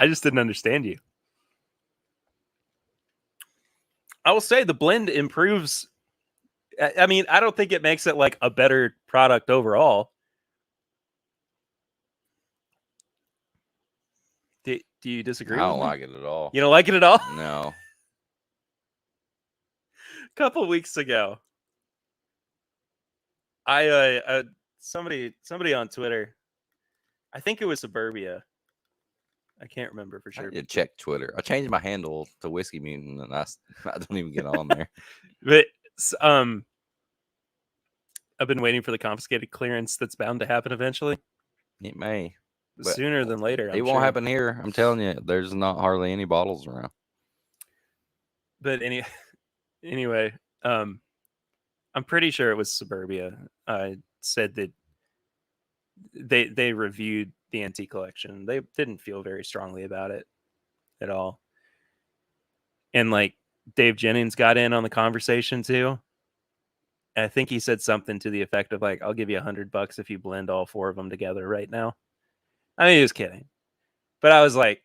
just didn't understand you. I will say the blend improves. I mean, I don't think it makes it like a better product overall. Do you disagree? I don't with me? like it at all. You don't like it at all? No. A couple of weeks ago, somebody on Twitter, I think it was Suburbia. I can't remember for I sure. need to check Twitter. I changed my handle to Whiskey Mutant, and I don't even get on there. But I've been waiting for the confiscated clearance that's bound to happen eventually. It may. But Sooner than later. It won't happen here. I'm telling you, there's not hardly any bottles around. But anyway, I'm pretty sure it was Suburbia. Said that they reviewed the antique collection. They didn't feel very strongly about it at all. And like Dave Jennings got in on the conversation too. And I think he said something to the effect of like, "I'll give you $100 if you blend all 4 of them together right now." I mean, he was kidding, but I was like,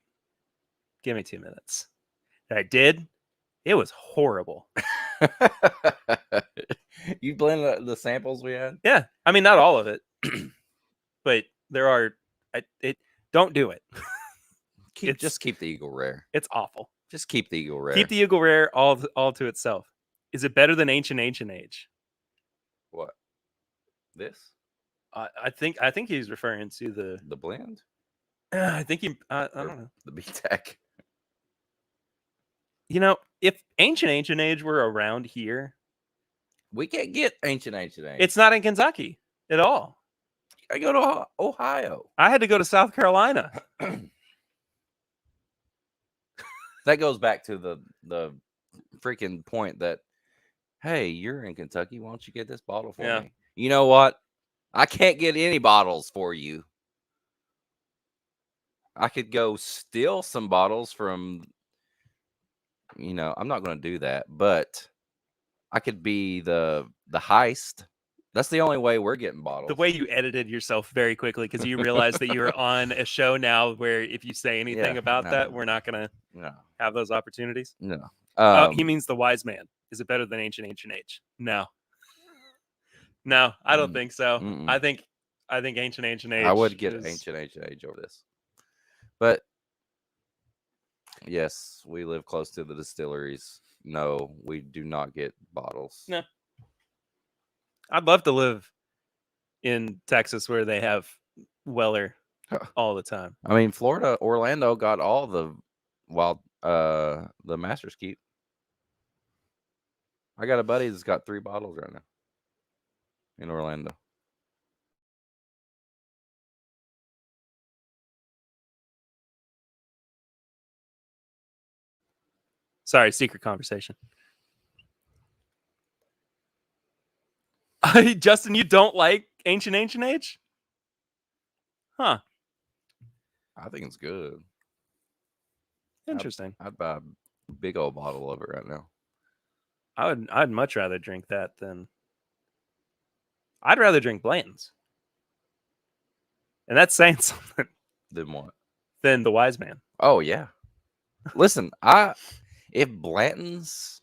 "Give me 2 minutes." And I did. It was horrible. You blend the samples we had? Yeah, I mean, not all of it, but there are. Don't do it. Just keep the Eagle Rare. It's awful. Just keep the Eagle Rare. Keep the Eagle Rare all to itself. Is it better than Ancient Age? What? This? I think he's referring to the blend. I think he. I don't know. The B-Tech. You know, if Ancient Age were around here, we can't get Ancient Age. It's not in Kentucky at all. I go to Ohio. I had to go to South Carolina. That goes back to the freaking point that, hey, you're in Kentucky. Why don't you get this bottle for me? You know what? I can't get any bottles for you. I could go steal some bottles from, I'm not going to do that, but I could be the heist. That's the only way we're getting bottles. The way you edited yourself very quickly because you realized that you're on a show now where if you say anything about that, we're not going to have those opportunities. No. He means the Wiseman. Is it better than Ancient Age? No. No, I don't think so. Mm-mm. I think Ancient Age. I would get Ancient Age over this. But yes, we live close to the distilleries. No, we do not get bottles. No. I'd love to live in Texas where they have Weller all the time. I mean, Florida, Orlando got all the Master's Keep. I got a buddy that's got 3 bottles right now in Orlando. Sorry, secret conversation. Justin, you don't like Ancient Age? Huh. I think it's good. Interesting. I'd buy a big old bottle of it right now. I'd much rather drink that than I'd rather drink Blanton's. And that's saying something. Than what? Than the Wiseman. Oh yeah. Listen, if Blanton's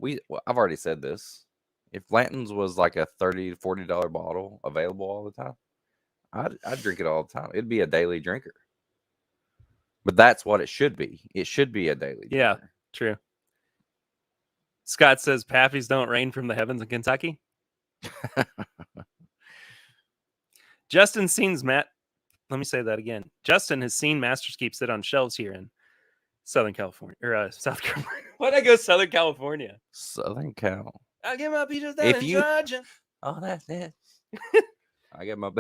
I've already said this. If Blanton's was like a $30 to $40 bottle available all the time, I'd drink it all the time. It'd be a daily drinker. But that's what it should be. It should be a daily drinker. Yeah, true. Scott says Paffies don't rain from the heavens in Kentucky. Justin seen Let me say that again. Justin has seen Master's Keep sit on shelves here in Southern California or South Carolina. Why'd I go Southern California? Southern Cal. I get my peaches down in Georgia. Oh, that's it. I get my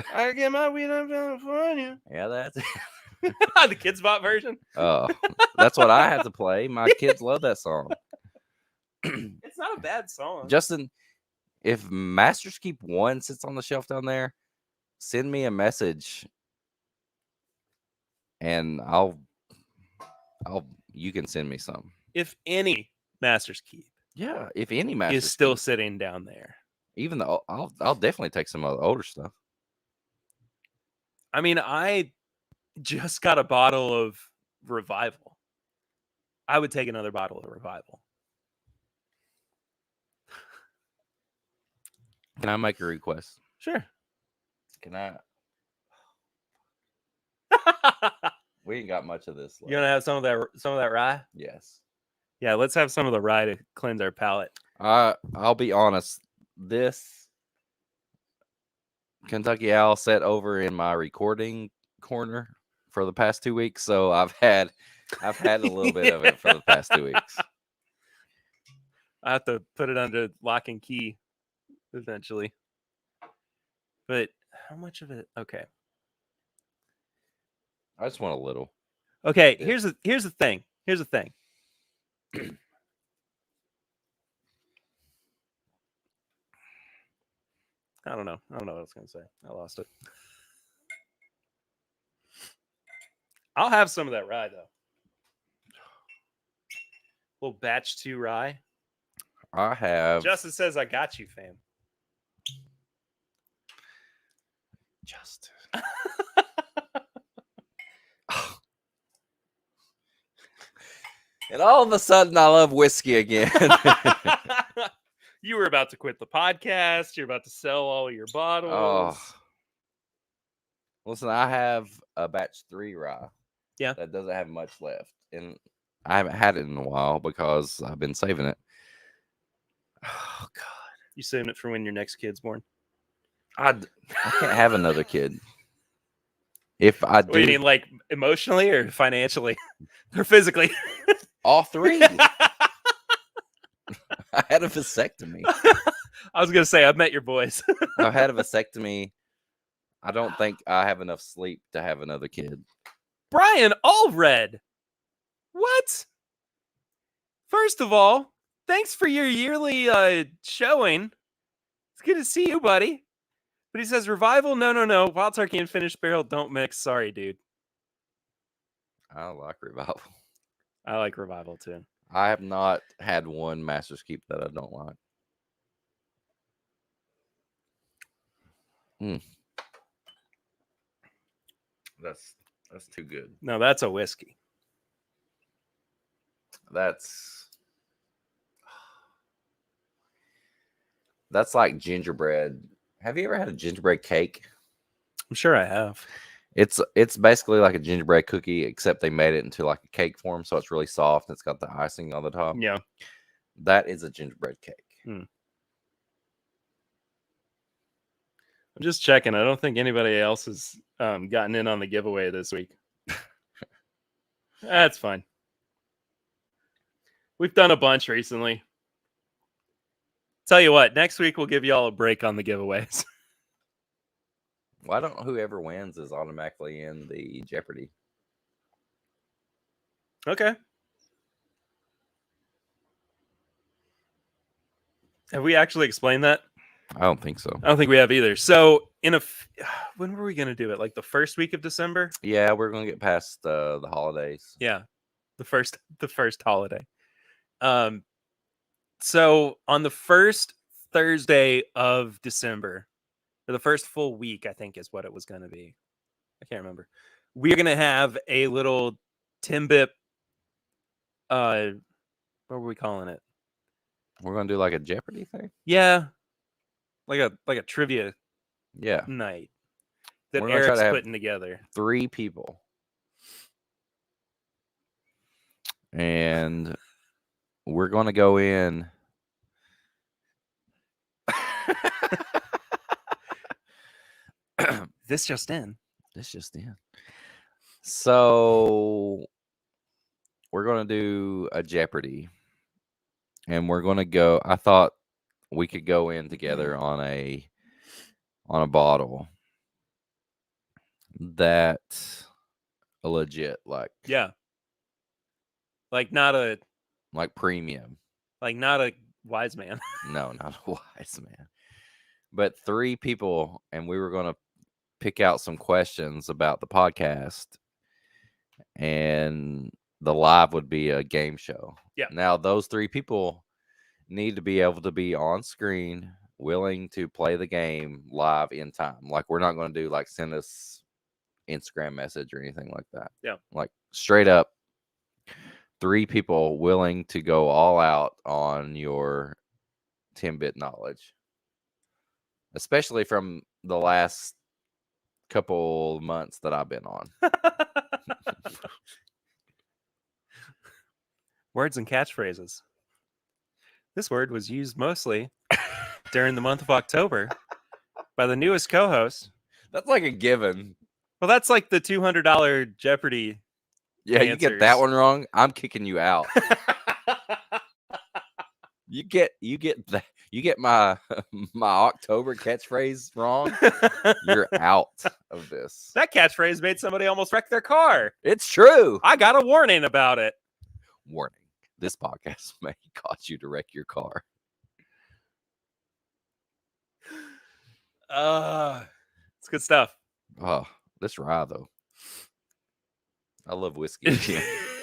weed in California. Yeah, that's it. The Kids Bop version. Oh, that's what I have to play. My kids love that song. It's not a bad song. Justin, if Master's Keep 1 sits on the shelf down there, send me a message and you can send me some. If any Master's Keep. Yeah, if any Master's is still Keep, sitting down there. even though I'll definitely take some of the older stuff. I mean, I just got a bottle of Revival. I would take another bottle of Revival. Can I make a request? Sure. Can I? We ain't got much of this left. You want to have some of that rye? Yes. Yeah, let's have some of the rye to cleanse our palate. I'll be honest. This Kentucky Owl sat over in my recording corner for the past 2 weeks, so I've had a little bit of it for the past 2 weeks. I have to put it under lock and key eventually. But how much of it? Okay. I just want a little. Okay, Yeah. here's the thing. Here's the thing. I don't know what I was gonna say. I lost it. I'll have some of that rye though. Little batch 2 rye. I have Justin says, "I got you, fam." Justin. And all of a sudden, I love whiskey again. You were about to quit the podcast. You're about to sell all your bottles. Oh. Listen, I have a batch 3 rye. Yeah. That doesn't have much left. And I haven't had it in a while because I've been saving it. Oh, God. You saving it for when your next kid's born? I can't have another kid. If I do. What do you mean, like emotionally or financially or physically? All 3. I had a vasectomy. I was going to say, I've met your boys. I had a vasectomy. I don't think I have enough sleep to have another kid. Brian Allred. What? First of all, thanks for your yearly showing. It's good to see you, buddy. But he says, Revival, no. Wild Turkey and Finished Barrel don't mix. Sorry, dude. I like Revival. I like Revival, too. I have not had one Master's Keep that I don't like. That's too good. No, that's a whiskey. That's like gingerbread. Have you ever had a gingerbread cake? I'm sure I have. It's basically like a gingerbread cookie, except they made it into like a cake form, so it's really soft and it's got the icing on the top. Yeah. That is a gingerbread cake. I'm just checking. I don't think anybody else has gotten in on the giveaway this week. That's fine. We've done a bunch recently. Tell you what, next week we'll give you all a break on the giveaways. Why don't whoever wins is automatically in the Jeopardy? Okay. Have we actually explained that? I don't think so. I don't think we have either. So, when were we going to do it? Like the first week of December? Yeah, we're going to get past the holidays. Yeah, the first holiday. So on the first Thursday of December, or the first full week, I think is what it was going to be. I can't remember. We're going to have a little TIMBP. What were we calling it? We're going to do like a Jeopardy thing? Yeah. Like a trivia night that Eric's putting together. 3 people. And we're going to go in. This just in. So we're going to do a Jeopardy. And we're going to go. I thought we could go in together on a bottle that's a legit, like like premium, like not a Wiseman. No, not a Wiseman, but 3 people, and we were going to pick out some questions about the podcast, and the live would be a game show. Yeah. Now those 3 people need to be able to be on screen, willing to play the game live in time. Like, we're not going to do like send us Instagram message or anything like that. Yeah. Like, straight up 3 people willing to go all out on your 10-bit knowledge. especially from the last couple months that I've been on. Words and catchphrases. This word was used mostly during the month of October by the newest co-host. That's like a given. Well, that's like the $200 Jeopardy. Yeah, you get that answers. one wrong, I'm kicking you out. You get that. You get my October catchphrase wrong, you're out of this. That catchphrase made somebody almost wreck their car. It's true. I got a warning about it. Warning: this podcast may cause you to wreck your car. It's good stuff. Oh, this rye though. I love whiskey.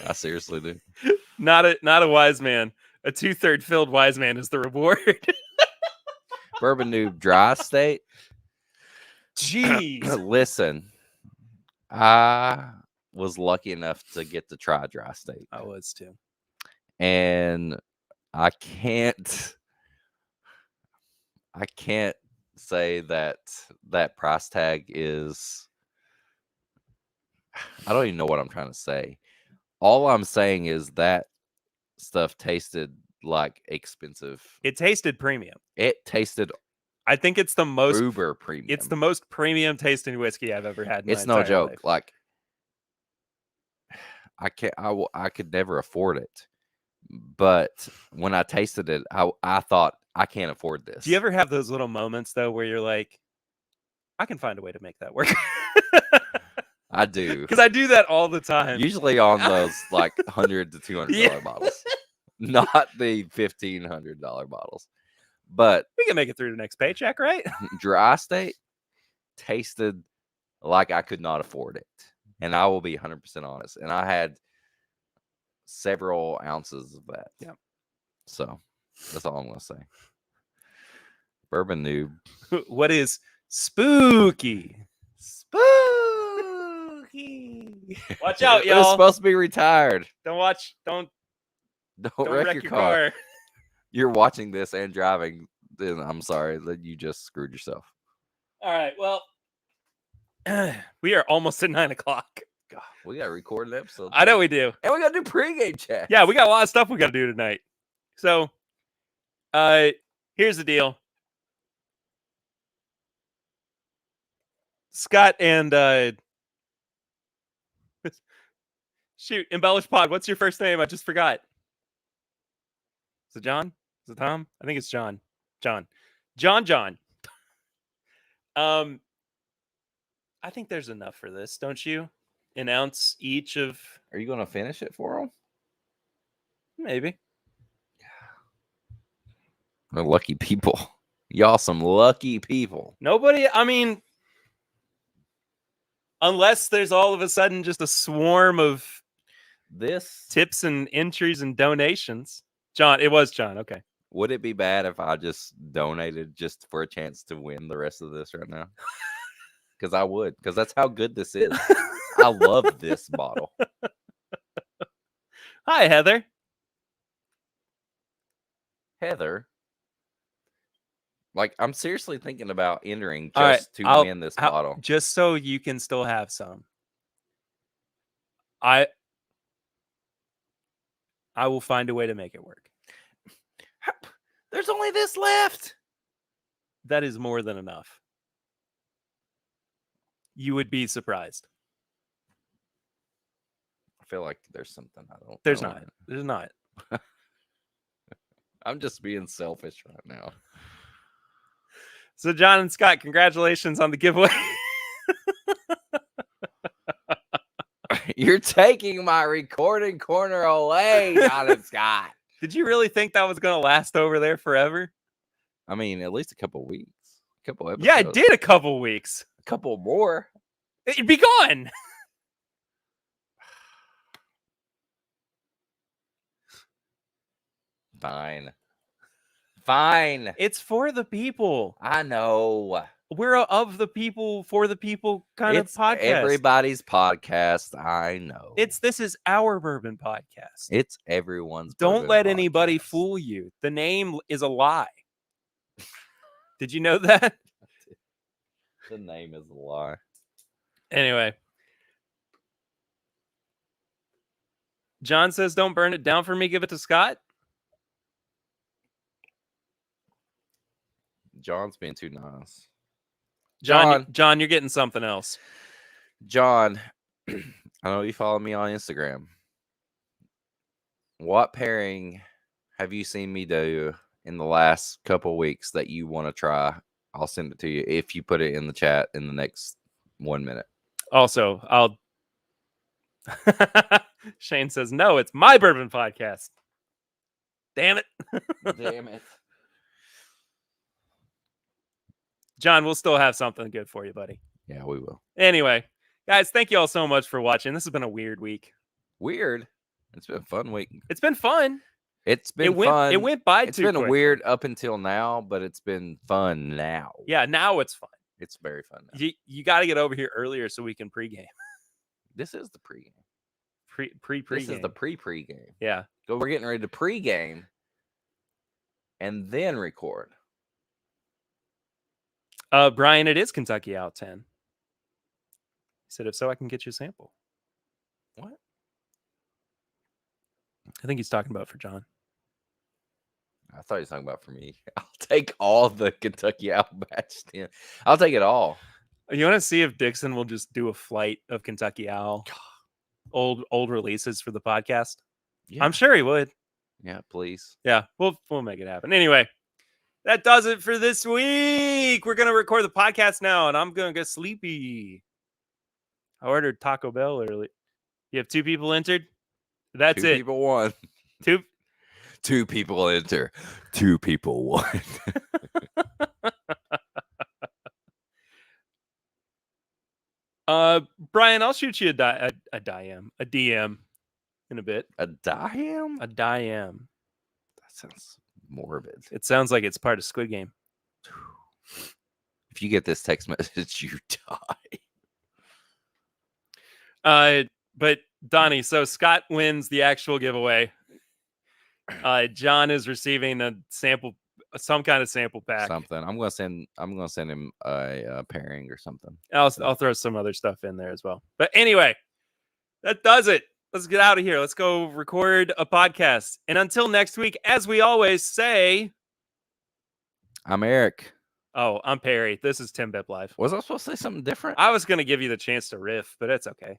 I seriously do. Not a Wiseman. A 2/3 filled Wiseman is the reward. Bourbon Noob Dry State. Jeez. Listen, I was lucky enough to get to try Dry State. I was too. And I can't say that price tag is, I don't even know what I'm trying to say. All I'm saying is that stuff tasted like expensive. It tasted premium. It tasted, I think it's the most uber premium. It's the most premium tasting whiskey I've ever had. It's no joke. Life. Like, I could never afford it. But when I tasted it, I thought, I can't afford this. Do you ever have those little moments though where you're like, I can find a way to make that work? I do. Because I do that all the time. Usually on those like $100 to $200 bottles. Not the $1,500 bottles. But we can make it through the next paycheck, right? Dry State tasted like I could not afford it. And I will be 100% honest. And I had several ounces of that. Yeah. So that's all I'm going to say. Bourbon Noob. What is spooky? Spooky. Watch out, It was y'all. supposed to be retired. Don't wreck your car. You're watching this and driving, then I'm sorry that you just screwed yourself. All right. Well, we are almost at 9:00. God, we got to record an episode. I know we do. And we got to do pregame chat. Yeah, we got a lot of stuff we got to do tonight. So, here's the deal. Scott and shoot, Embellish Pod. What's your first name? I just forgot. Is it John? Is it Tom? I think it's John. John. I think there's enough for this, don't you? An ounce each of. Are you going to finish it for them? Maybe. They're lucky people. Y'all some lucky people. Nobody, I mean, unless there's all of a sudden just a swarm of this tips and entries and donations. John, it was John. Okay. Would it be bad if I just donated just for a chance to win the rest of this right now? Because I would. Because that's how good this is. I love this bottle. Hi, Heather. Heather. Like, I'm seriously thinking about entering All just right, to win this bottle. Just so you can still have some. I will find a way to make it work. There's only this left. That is more than enough. You would be surprised. I feel like there's something I don't. There's not. There's not. I'm just being selfish right now. So, John and Scott, congratulations on the giveaway. You're taking my recording corner away, John and Scott. Did you really think that was going to last over there forever? I mean, at least a couple weeks. A couple episodes. Yeah, it did a couple weeks. A couple more. It'd be gone. Fine. It's for the people. I know. We're of the people, for the people kind of podcast. Everybody's podcast. I know. This is our bourbon podcast. It's everyone's. Don't let anybody fool you. The name is a lie. Did you know that? The name is a lie. Anyway. John says, don't burn it down for me. Give it to Scott. John's being too nice. John, you're getting something else. John, I know you follow me on Instagram. What pairing have you seen me do in the last couple weeks that you want to try? I'll send it to you if you put it in the chat in the next 1 minute. Also, I'll. Shane says, no, it's my bourbon podcast. Damn it. Damn it. John, we'll still have something good for you, buddy. Yeah, we will. Anyway, guys, thank you all so much for watching. This has been a weird week. Weird. It's been a fun week. It's been fun. It's been fun. It went by It's too been quick. weird up until now, but it's been fun now. Yeah, now it's fun. It's very fun now. You got to get over here earlier so we can pregame. This is the pregame. Pre-game. This is the pre-pregame. Yeah. So we're getting ready to pregame and then record. Brian, it is Kentucky out 10. He said, if so, I can get you a sample. What? I think he's talking about for John. I thought he was talking about for me. I'll take all the Kentucky Owl batch 10. I'll take it all. You want to see if Dixon will just do a flight of Kentucky Owl old releases for the podcast? Yeah. I'm sure he would. Yeah, please. Yeah, we'll make it happen. Anyway, that does it for this week. We're gonna record the podcast now, and I'm gonna get sleepy. I ordered Taco Bell early. You have 2 people entered. That's 2 it. people won. 2 people enter. 2 people won. Brian, I'll shoot you a DM in a bit. A dime? A DM. That sounds morbid. It sounds like it's part of Squid Game. If you get this text message, you die. But Donnie, so Scott wins the actual giveaway. John is receiving a sample, some kind of sample pack. Something. I'm gonna send him a pairing or something. I'll throw some other stuff in there as well. But anyway, that does it. Let's get out of here. Let's go record a podcast. And until next week, as we always say, I'm Eric. Oh, I'm Perry. This is TIMBP Live. Was I supposed to say something different? I was going to give you the chance to riff, but it's okay.